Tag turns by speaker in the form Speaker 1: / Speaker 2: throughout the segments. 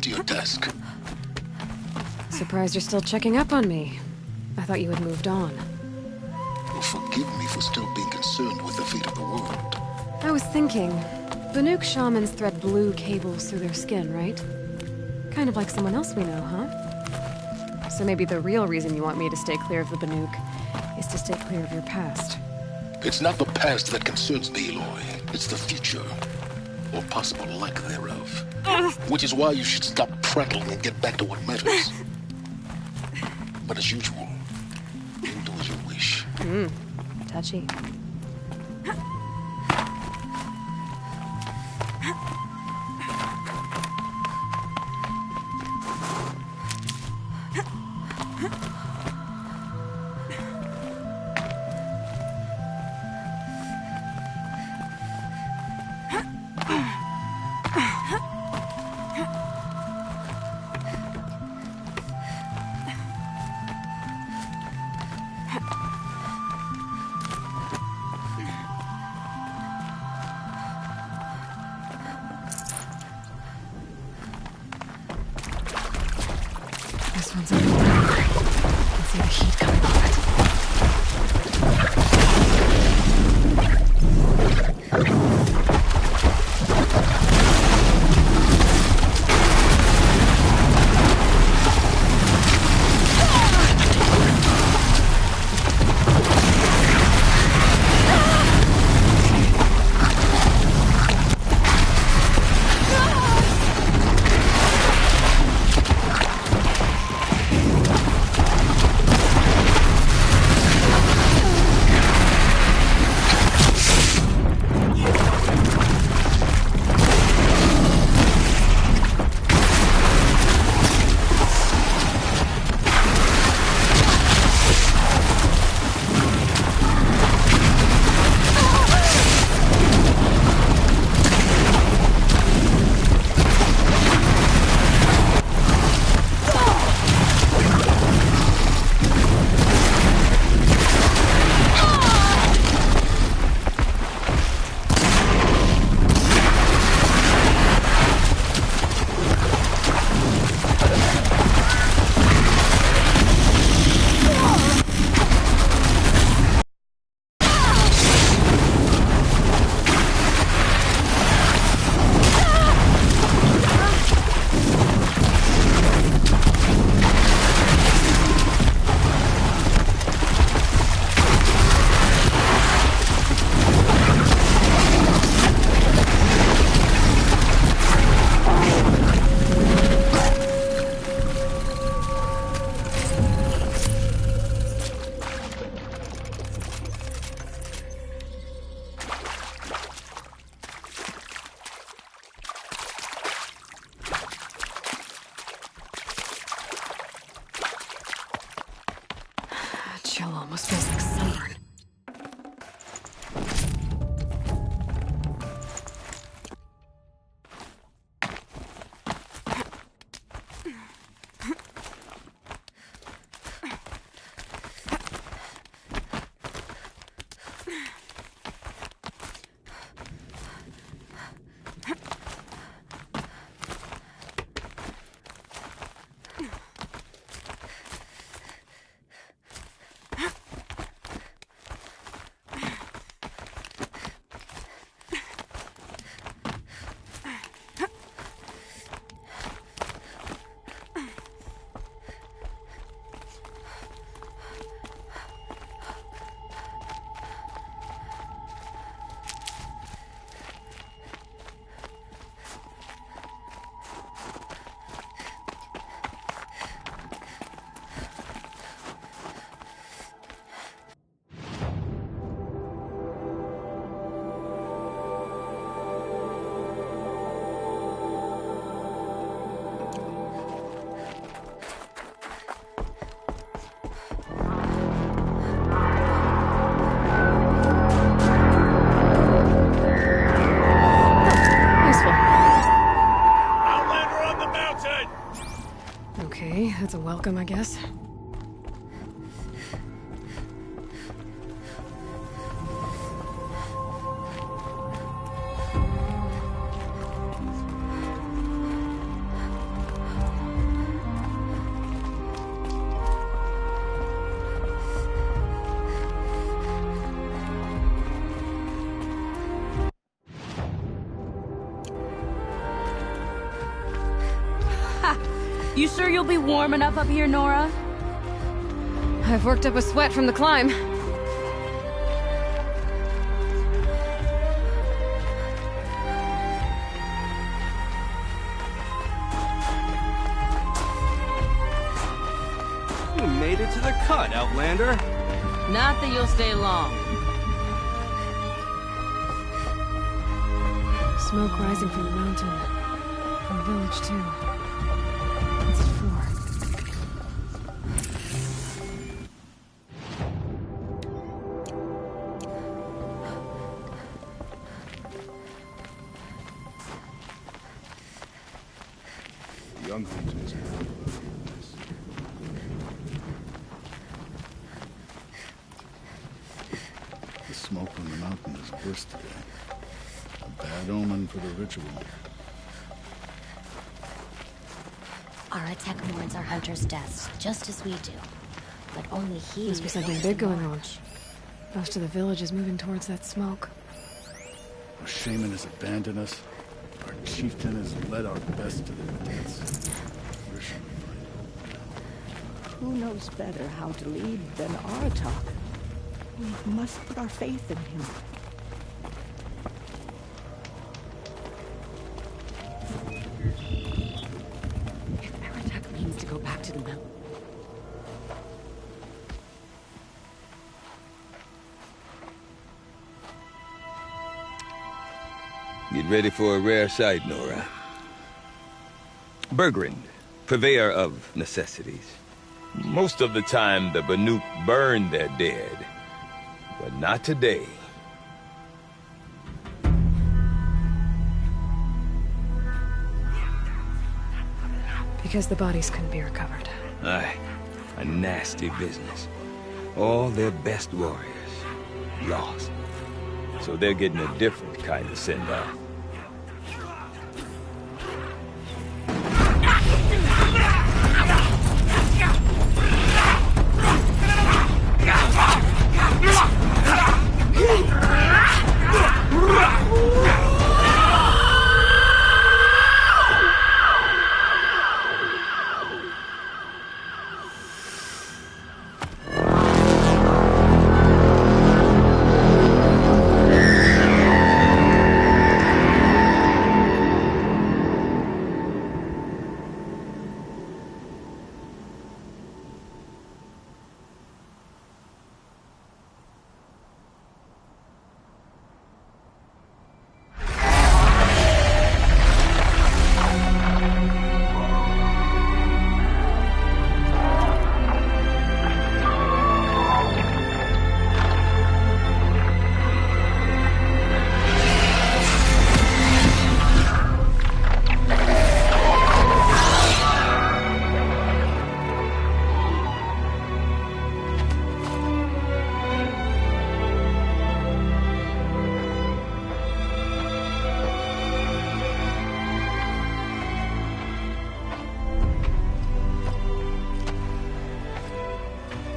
Speaker 1: To your desk.
Speaker 2: Surprised you're still checking up on me. I thought you had moved on.
Speaker 1: Well, forgive me for still being concerned with the fate of the world.
Speaker 2: I was thinking, Banuk shamans thread blue cables through their skin, right? Kind of like someone else we know, huh? So maybe the real reason you want me to stay clear of the Banuk is to stay clear of your past.
Speaker 1: It's not the past that concerns me, Aloy. It's the future. Or possible lack thereof. Which is why you should stop prattling and get back to what matters. But as usual, you do as you wish.
Speaker 2: Touchy. This one's open. I can see the heat coming off it. Chill almost feels like sunburn. That's a welcome, I guess.
Speaker 3: You sure you'll be warm enough up here, Nora?
Speaker 2: I've worked up a sweat from the climb.
Speaker 4: You made it to the cut, Outlander.
Speaker 3: Not that you'll stay long.
Speaker 2: Smoke rising from the mountain. From the village, too. What's it for?
Speaker 1: The young hunters have the smoke from the mountain is burst today. A bad omen for the ritual.
Speaker 5: Our attack mourns our hunter's deaths, just as we do. But only he...
Speaker 2: Must be something big going on. Most of the village is moving towards that smoke.
Speaker 1: Our shaman has abandoned us. Our chieftain has led our best to their deaths. Where shall we find him?
Speaker 6: Who knows better how to lead than Aratak? We must put our faith in him.
Speaker 2: If Aratak means to go back to the mountain...
Speaker 7: Get ready for a rare sight, Nora. Bergrand, purveyor of necessities. Most of the time, the Banuk burn their dead. But not today.
Speaker 2: Because the bodies couldn't be recovered.
Speaker 7: Aye, a nasty business. All their best warriors lost. So they're getting a different kind of send-off.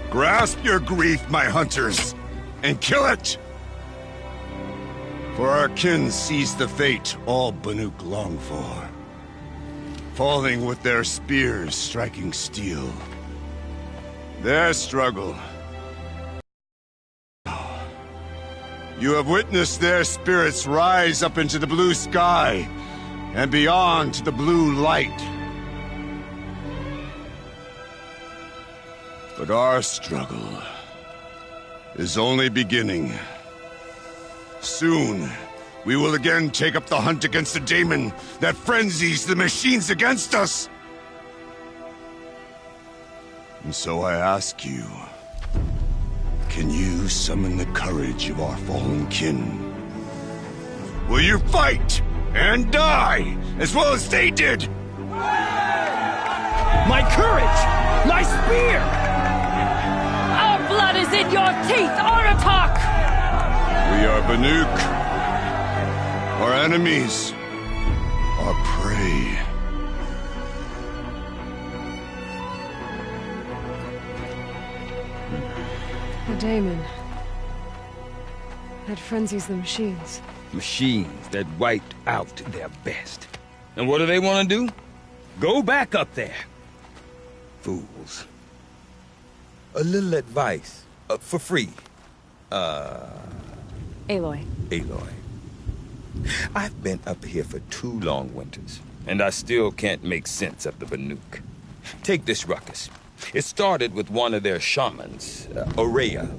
Speaker 8: Grasp your grief, my hunters, and kill it! For our kin sees the fate all Banuk long for. Falling with their spears striking steel. Their struggle. You have witnessed their spirits rise up into the blue sky, and beyond to the blue light. But our struggle is only beginning. Soon, we will again take up the hunt against the daemon that frenzies the machines against us. And so I ask you, can you summon the courage of our fallen kin? Will you fight and die as well as they did?
Speaker 4: My courage! My spear!
Speaker 3: Our blood is in your teeth, Aratak!
Speaker 8: We are Banuk. Our enemies are prey.
Speaker 2: The daemon. That frenzies the machines.
Speaker 7: Machines that wiped out their best. And what do they want to do? Go back up there Fools. A little advice, for free.
Speaker 2: Aloy.
Speaker 7: Aloy. I've been up here for 2 long winters, and I still can't make sense of the Banuk. Take this ruckus. It started with one of their shamans, Aurea,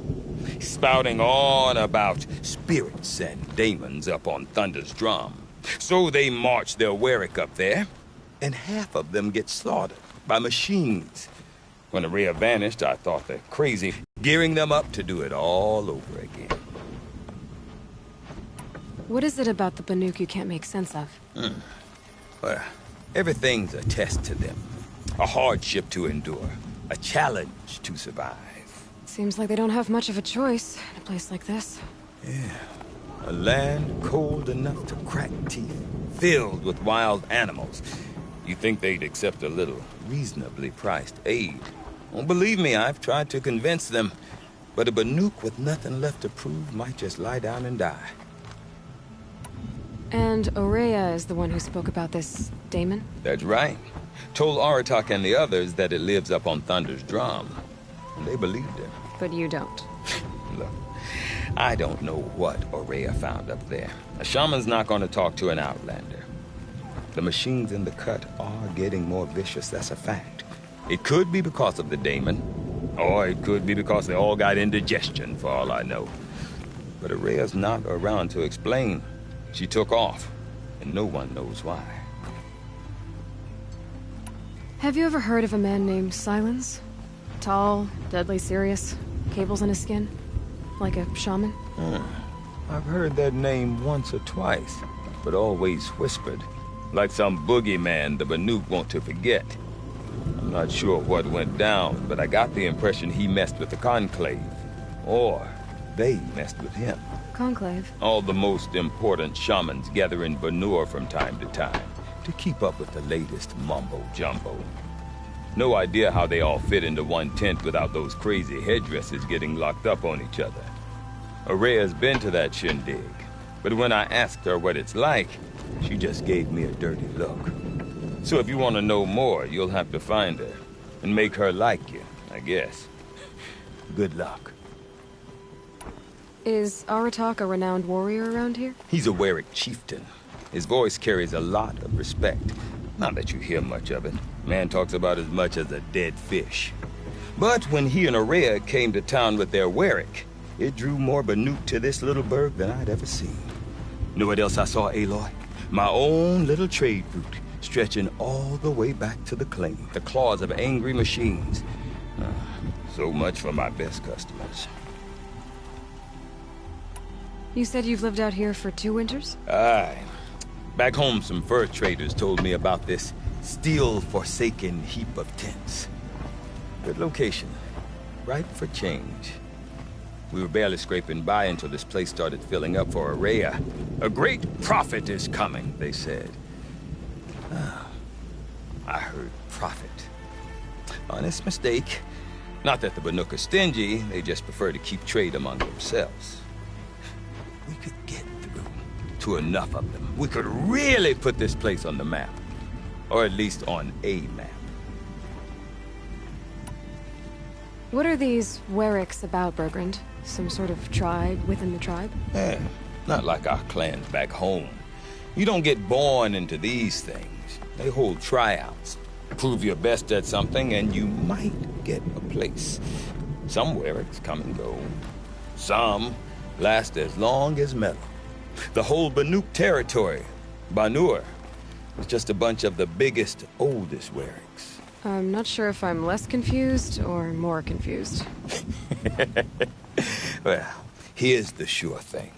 Speaker 7: spouting on about spirits and demons up on Thunder's drum. So they march their Warwick up there, and half of them get slaughtered by machines. When Aurea vanished, I thought they're crazy, gearing them up to do it all over again.
Speaker 2: What is it about the Banuk you can't make sense of?
Speaker 7: Well, everything's a test to them. A hardship to endure. A challenge to survive.
Speaker 2: Seems like they don't have much of a choice in a place like this.
Speaker 7: Yeah. A land cold enough to crack teeth, filled with wild animals. You think they'd accept a little reasonably priced aid? Well, believe me, I've tried to convince them. But a Banuk with nothing left to prove might just lie down and die.
Speaker 2: And Aurea is the one who spoke about this daemon?
Speaker 7: That's right. Told Aratak and the others that it lives up on Thunder's drum. And they believed him.
Speaker 2: But you don't.
Speaker 7: Look, I don't know what Aurea found up there. A shaman's not going to talk to an outlander. The machines in the cut are getting more vicious, that's a fact. It could be because of the daemon, or it could be because they all got indigestion, for all I know. But Aurea's not around to explain. She took off, and no one knows why.
Speaker 2: Have you ever heard of a man named Silence? Tall, deadly serious, cables in his skin? Like a shaman?
Speaker 7: I've heard that name once or twice, but always whispered. Like some boogeyman the Banuk want to forget. I'm not sure what went down, but I got the impression he messed with the Conclave. Or they messed with him.
Speaker 2: Conclave?
Speaker 7: All the most important shamans gather in Banur from time to time to keep up with the latest mumbo-jumbo. No idea how they all fit into one tent without those crazy headdresses getting locked up on each other. Aurea's been to that shindig, but when I asked her what it's like, she just gave me a dirty look. So if you want to know more, you'll have to find her and make her like you, I guess. Good luck.
Speaker 2: Is Aratak a renowned warrior around here?
Speaker 7: He's a Warwick chieftain. His voice carries a lot of respect. Not that you hear much of it. Man talks about as much as a dead fish. But when he and Aurea came to town with their Warwick, it drew more Banuk to this little burg than I'd ever seen. Know what else I saw, Aloy? My own little trade route, stretching all the way back to the claim. The claws of angry machines. So much for my best customers.
Speaker 2: You said you've lived out here for 2 winters?
Speaker 7: Aye. Back home, some fur traders told me about this steel-forsaken heap of tents. Good location. Right for change. We were barely scraping by until this place started filling up for Aurea. A great prophet is coming, they said. I heard prophet. Honest mistake. Not that the Banuk are stingy, they just prefer to keep trade among themselves. We could get through to enough of them. We could really put this place on the map. Or at least on a map.
Speaker 2: What are these Warwicks about, Bergrand? Some sort of tribe within the tribe?
Speaker 7: Not like our clans back home. You don't get born into these things. They hold tryouts. Prove your best at something and you might get a place. Some Warwicks come and go. Some last as long as metal. The whole Banuk territory, Banur, is just a bunch of the biggest, oldest Warwicks.
Speaker 2: I'm not sure if I'm less confused or more confused.
Speaker 7: Well, here's the sure thing.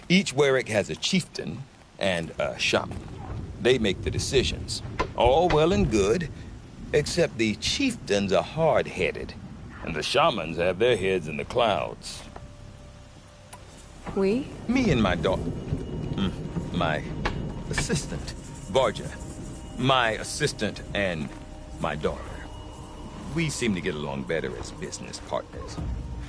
Speaker 7: Each Warwick has a chieftain and a shaman. They make the decisions. All well and good, except the chieftains are hard-headed, and the shamans have their heads in the clouds.
Speaker 2: We?
Speaker 7: Me and my daughter. My assistant, Varja. My assistant and my daughter. We seem to get along better as business partners.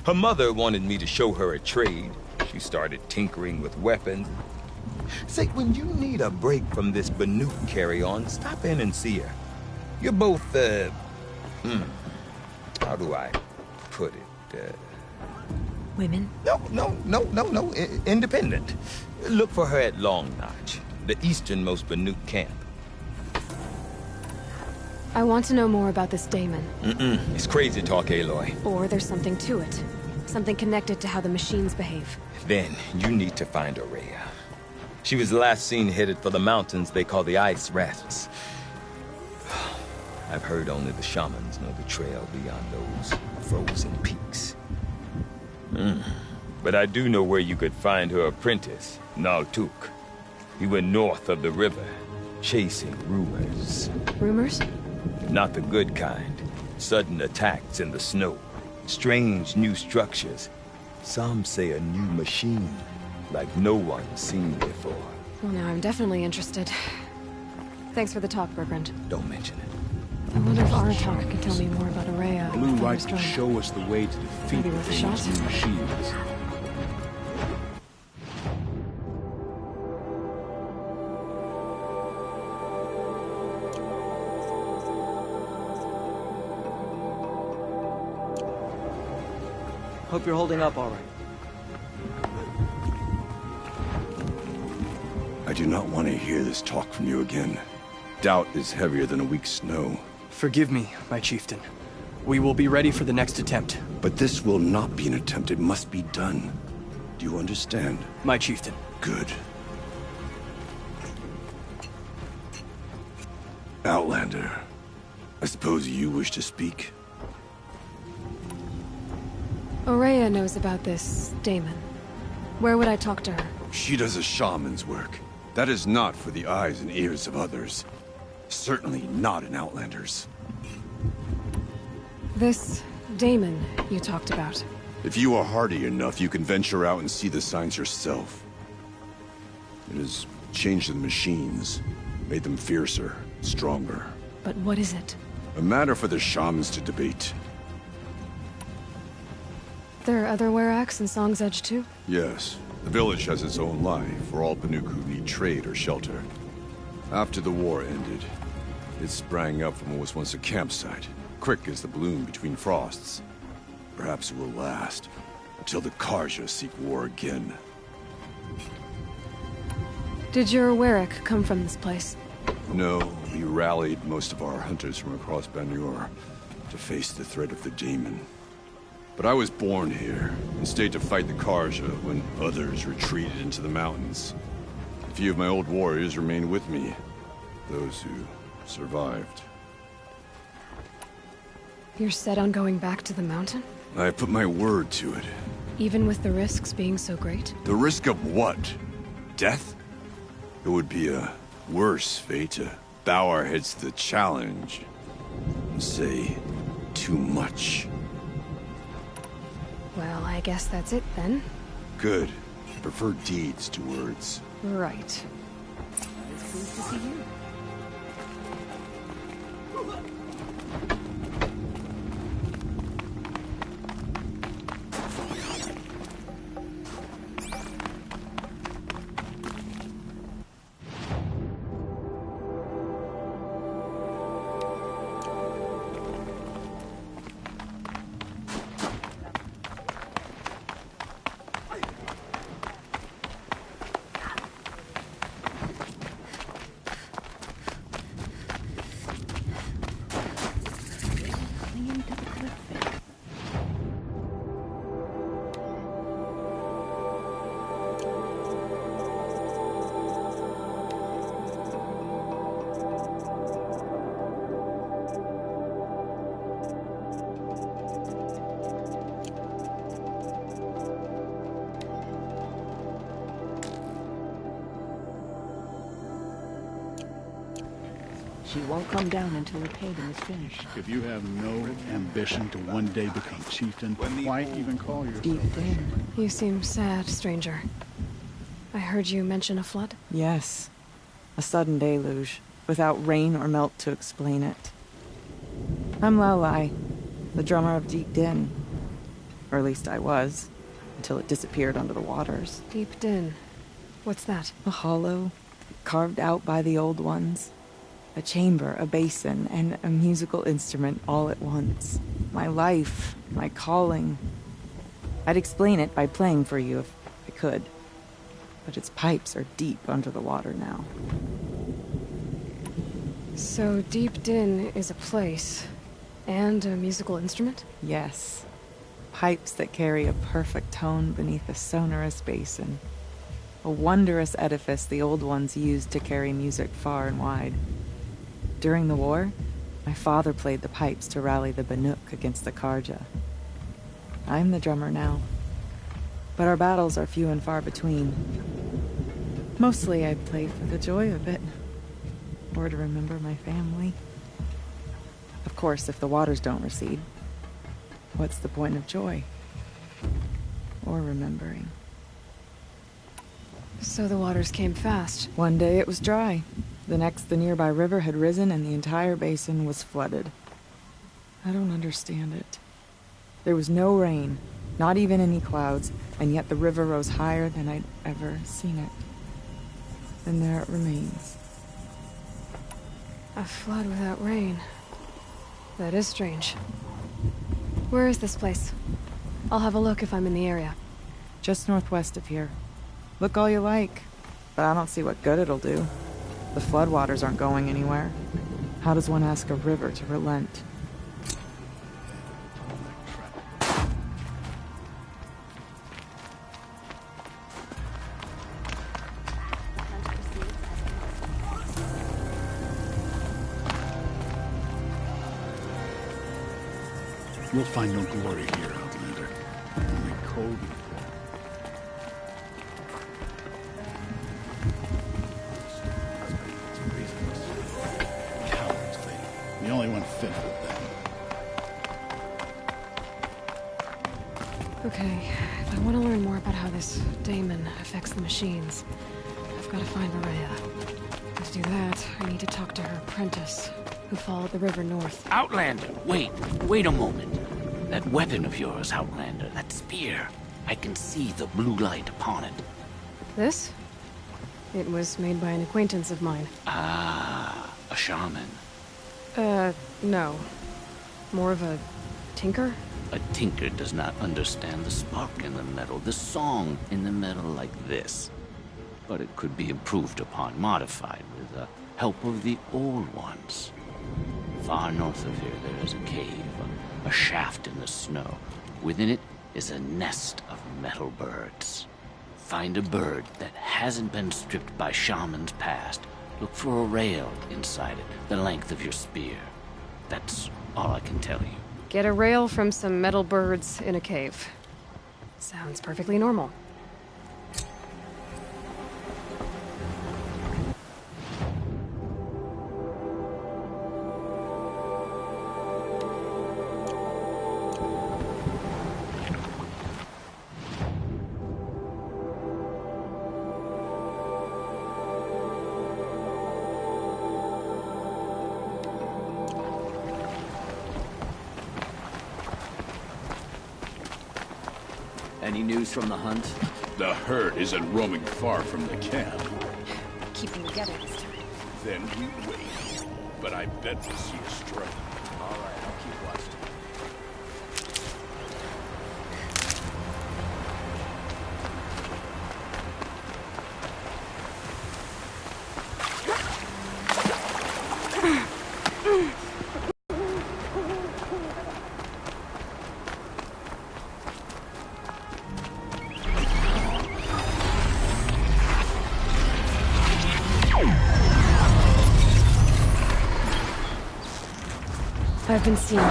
Speaker 7: Her mother wanted me to show her a trade. She started tinkering with weapons. Say, when you need a break from this Banuk carry-on, stop in and see her. You're both, How do I put it?
Speaker 2: Women?
Speaker 7: No. Independent. Look for her at Long Notch, the easternmost Banuk camp.
Speaker 2: I want to know more about this Damon.
Speaker 7: It's crazy talk, Aloy.
Speaker 2: Or there's something to it. Something connected to how the machines behave.
Speaker 7: Then you need to find Aurea. She was last seen headed for the mountains they call the Ice Rats. I've heard only the shamans know the trail beyond those frozen peaks. But I do know where you could find her apprentice, Naltuk. He went north of the river, chasing rumors.
Speaker 2: Rumors?
Speaker 7: Not the good kind. Sudden attacks in the snow. Strange new structures. Some say a new machine, like no one's seen before.
Speaker 2: Well, now I'm definitely interested. Thanks for the talk, Bergrand.
Speaker 7: Don't mention it.
Speaker 2: I wonder if Aratak could tell me more about Aurea.
Speaker 9: Blue light can show us the way to defeat
Speaker 2: Maybe worth a shot.
Speaker 9: these new machines.
Speaker 10: Hope you're holding up all right.
Speaker 8: I do not want to hear this talk from you again. Doubt is heavier than a week's snow.
Speaker 10: Forgive me, my chieftain. We will be ready for the next attempt.
Speaker 8: But this will not be an attempt. It must be done. Do you understand?
Speaker 10: My chieftain.
Speaker 8: Good. Outlander, I suppose you wish to speak?
Speaker 2: Aurea knows about this Damon. Where would I talk to her?
Speaker 8: She does a shaman's work. That is not for the eyes and ears of others. Certainly not an Outlander's.
Speaker 2: This Damon you talked about.
Speaker 8: If you are hardy enough, you can venture out and see the signs yourself. It has changed the machines, made them fiercer, stronger.
Speaker 2: But what is it?
Speaker 8: A matter for the shamans to debate.
Speaker 2: There are other Weraks in Song's Edge too?
Speaker 8: Yes. The village has its own life for all Banuk who need trade or shelter. After the war ended, it sprang up from what was once a campsite, quick as the bloom between frosts. Perhaps it will last, until the Karja seek war again.
Speaker 2: Did your Werak come from this place?
Speaker 8: No, we rallied most of our hunters from across Banur to face the threat of the demon. But I was born here, and stayed to fight the Karja when others retreated into the mountains. A few of my old warriors remained with me, those who survived.
Speaker 2: You're set on going back to the mountain?
Speaker 8: I put my word to it.
Speaker 2: Even with the risks being so great?
Speaker 8: The risk of what? Death? It would be a worse fate to bow our heads to the challenge and say too much.
Speaker 2: Well, I guess that's it then.
Speaker 8: Good. I prefer deeds to words.
Speaker 2: Right.
Speaker 6: It's pleased to see you. She won't come down until the painting is finished.
Speaker 9: If you have no ambition to one day become chieftain, why even call yourself?
Speaker 6: Deep down.
Speaker 2: You seem sad, stranger. I heard you mention a flood?
Speaker 11: Yes. A sudden deluge, without rain or melt to explain it. I'm Lalai, the drummer of Deep Din. Or at least I was, until it disappeared under the waters.
Speaker 2: Deep Din. What's that?
Speaker 11: A hollow, carved out by the old ones. A chamber, a basin, and a musical instrument all at once. My life, my calling. I'd explain it by playing for you if I could. But its pipes are deep under the water now.
Speaker 2: So Deep Din is a place, and a musical instrument?
Speaker 11: Yes. Pipes that carry a perfect tone beneath a sonorous basin. A wondrous edifice the old ones used to carry music far and wide. During the war, my father played the pipes to rally the Banuk against the Karja. I'm the drummer now. But our battles are few and far between. Mostly I play for the joy of it. Or to remember my family. Of course, if the waters don't recede, what's the point of joy? Or remembering?
Speaker 2: So the waters came fast.
Speaker 11: One day it was dry. The next, the nearby river had risen and the entire basin was flooded. I don't understand it. There was no rain, not even any clouds, and yet the river rose higher than I'd ever seen it. And there it remains.
Speaker 2: A flood without rain. That is strange. Where is this place? I'll have a look if I'm in the area.
Speaker 11: Just northwest of here. Look all you like, but I don't see what good it'll do. The floodwaters aren't going anywhere. How does one ask a river to relent?
Speaker 9: You'll find no glory here, Outlander. Only cold and cowards, they. The only one fit for them.
Speaker 2: Okay, if I want to learn more about how this daemon affects the machines, I've got to find Maria. To do that, I need to talk to her apprentice, who followed the river north.
Speaker 12: Outlander, wait a moment. That weapon of yours, Outlander, that spear. I can see the blue light upon it.
Speaker 2: This? It was made by an acquaintance of mine.
Speaker 12: Ah, a shaman.
Speaker 2: No. More of a tinker?
Speaker 12: A tinker does not understand the spark in the metal, the song in the metal like this. But it could be improved upon, modified with the help of the old ones. Far north of here there is a cave, a shaft in the snow. Within it is a nest of metal birds. Find a bird that hasn't been stripped by shamans past. Look for a rail inside it, the length of your spear. That's all I can tell you.
Speaker 2: Get a rail from some metal birds in a cave. Sounds perfectly normal.
Speaker 4: Any news from the hunt?
Speaker 13: The herd isn't roaming far from the camp.
Speaker 5: Keeping together this time.
Speaker 13: Then we wait. But I bet we'll see a stray.
Speaker 4: All right, I'll keep watching.
Speaker 2: I've been seen. A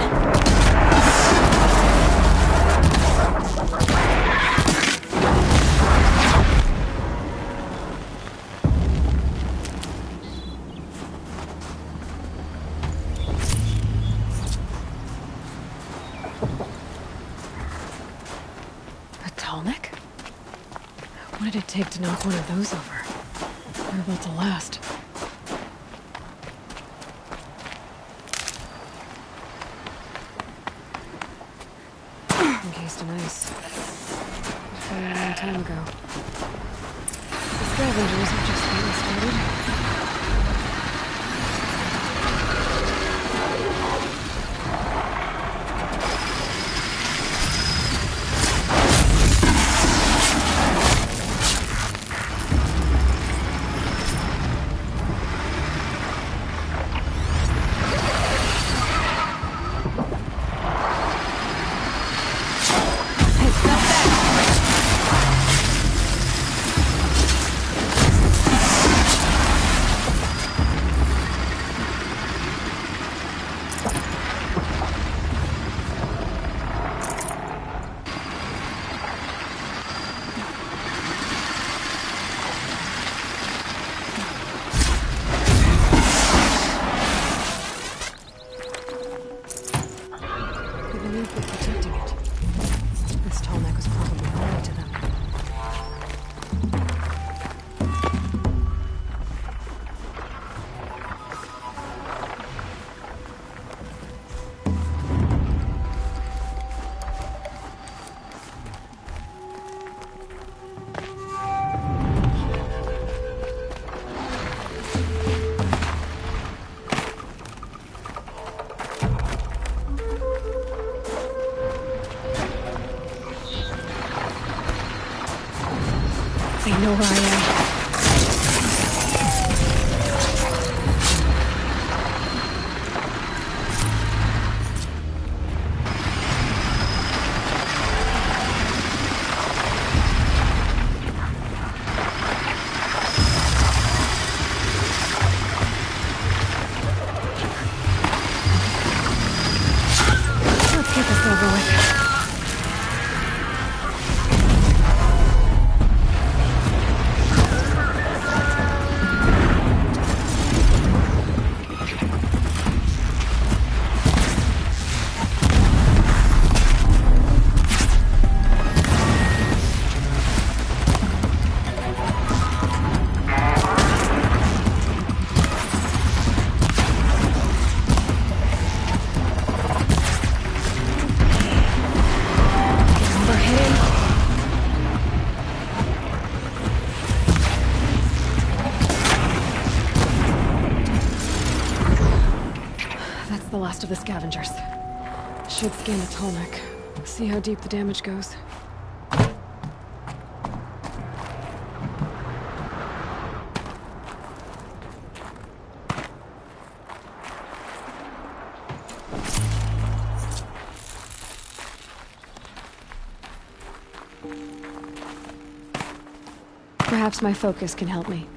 Speaker 2: Talnik? What did it take to knock one of those over? They're about to last. Encased in ice. Fire a long time ago. The scavengers are just getting started. Banuk were protecting it. This tall neck was probably holy to them. They know where I am. Let's get this over with. The last of the scavengers. Should scan the Tolnek. See how deep the damage goes. Perhaps my focus can help me.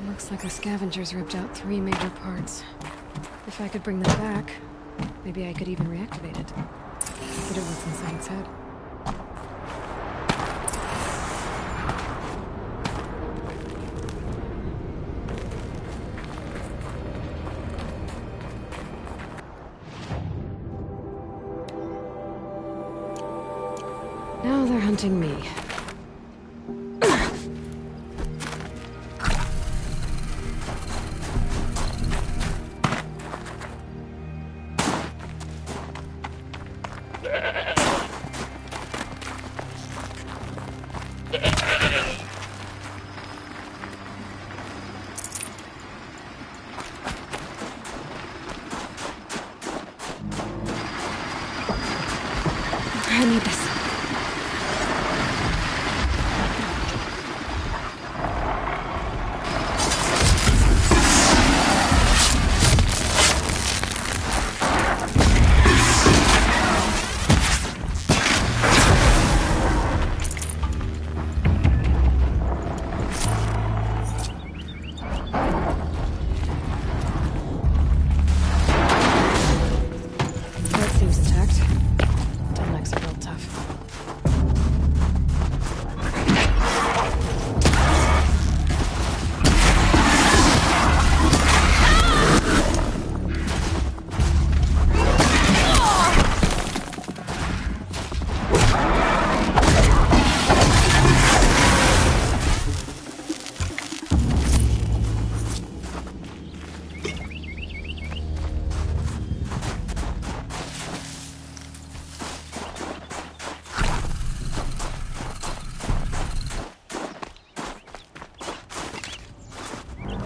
Speaker 2: Looks like the scavengers ripped out 3 major parts. If I could bring them back, maybe I could even reactivate it. Consider what's inside its head. Now they're hunting me. I need this. That seems intact. Tolneks are built tough.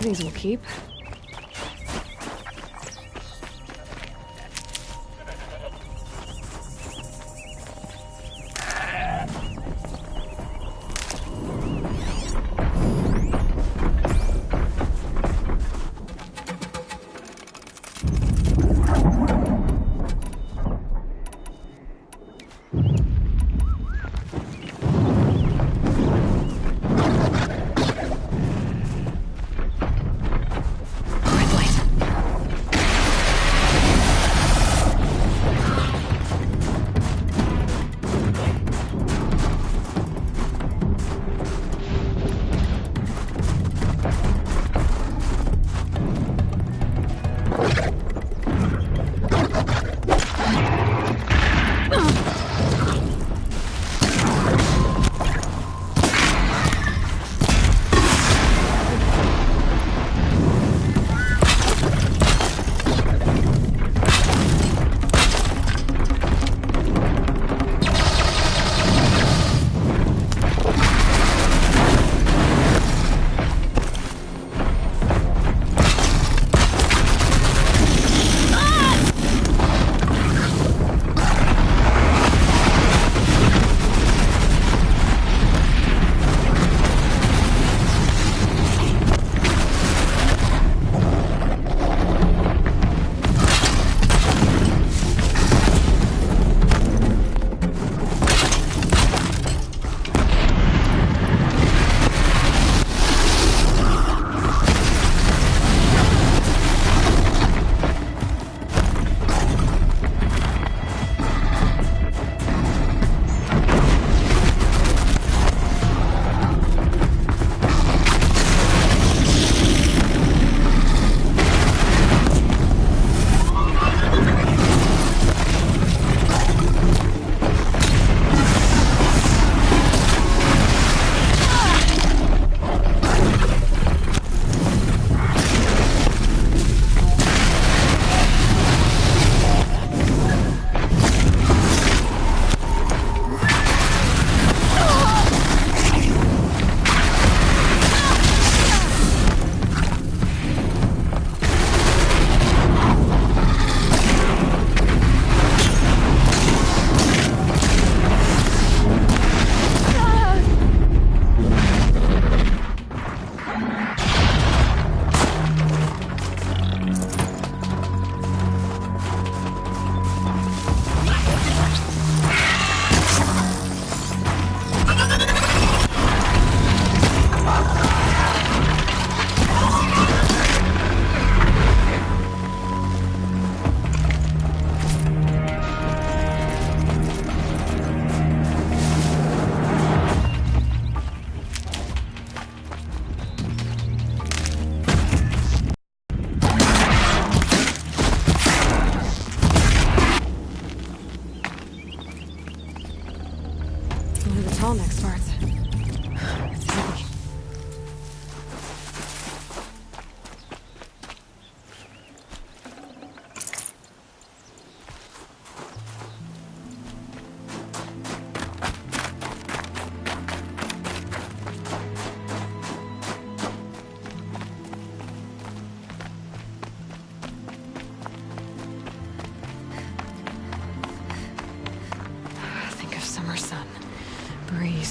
Speaker 2: These will keep.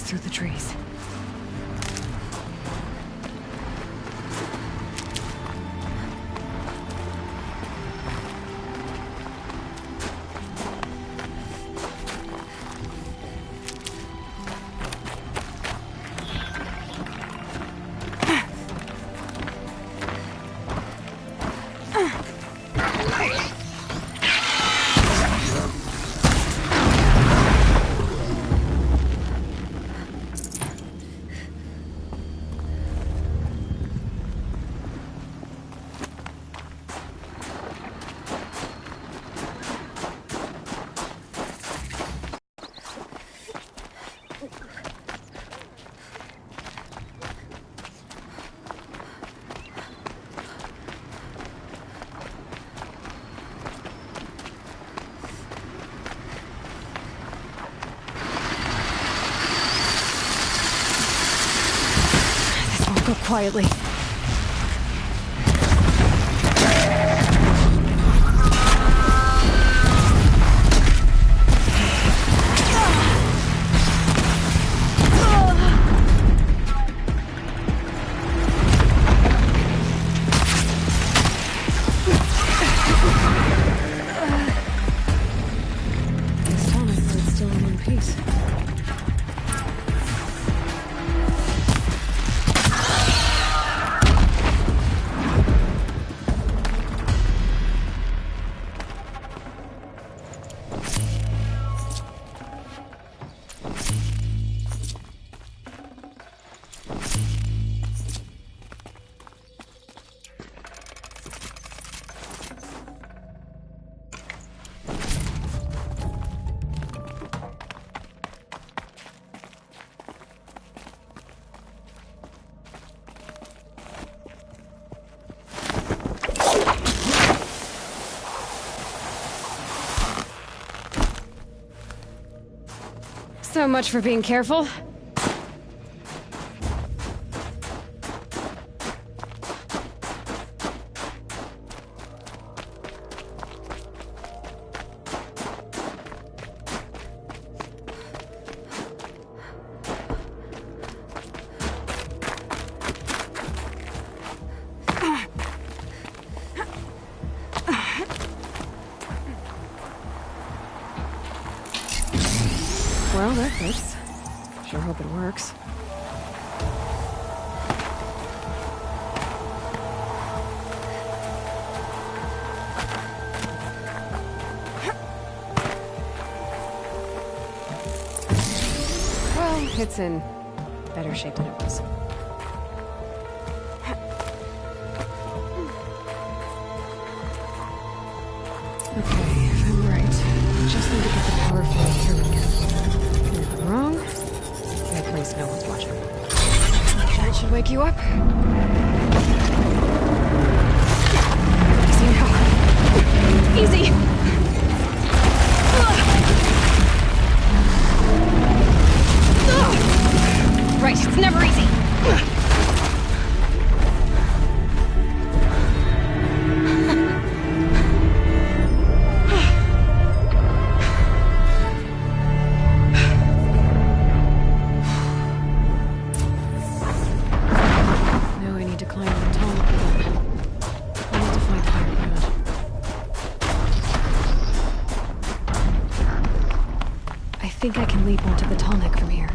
Speaker 2: through the trees. Go quietly. This tonic is still in one piece. So much for being careful. Well, that fits. Sure hope it works. Well, it's in better shape than it was. Okay, if I'm right, just need to get the power flowing through again. If I'm wrong, at least no one's watching. That should wake you up. Easy now. Easy! Right, it's never easy. I think I can leap onto the tall neck from here.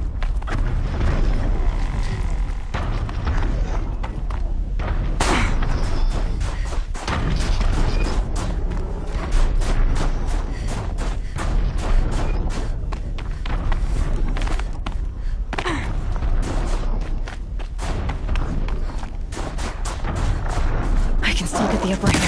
Speaker 2: I can still get the upper hand.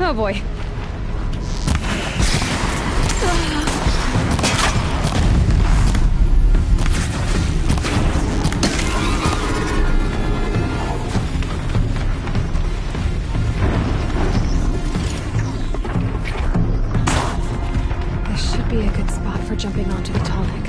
Speaker 2: Oh boy. This should be a good spot for jumping onto the tonic.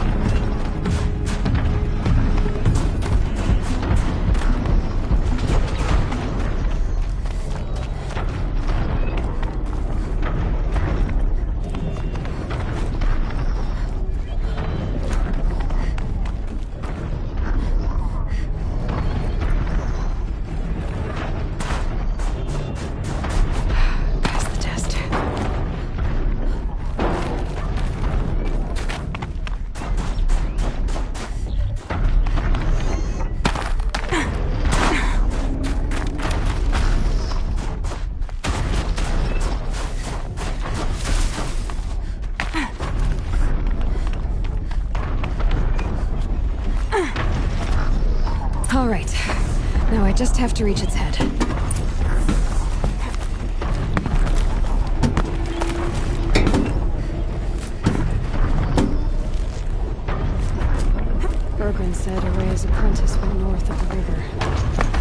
Speaker 2: All right. Now I just have to reach its head. Bergren said Array's apprentice went north of the river.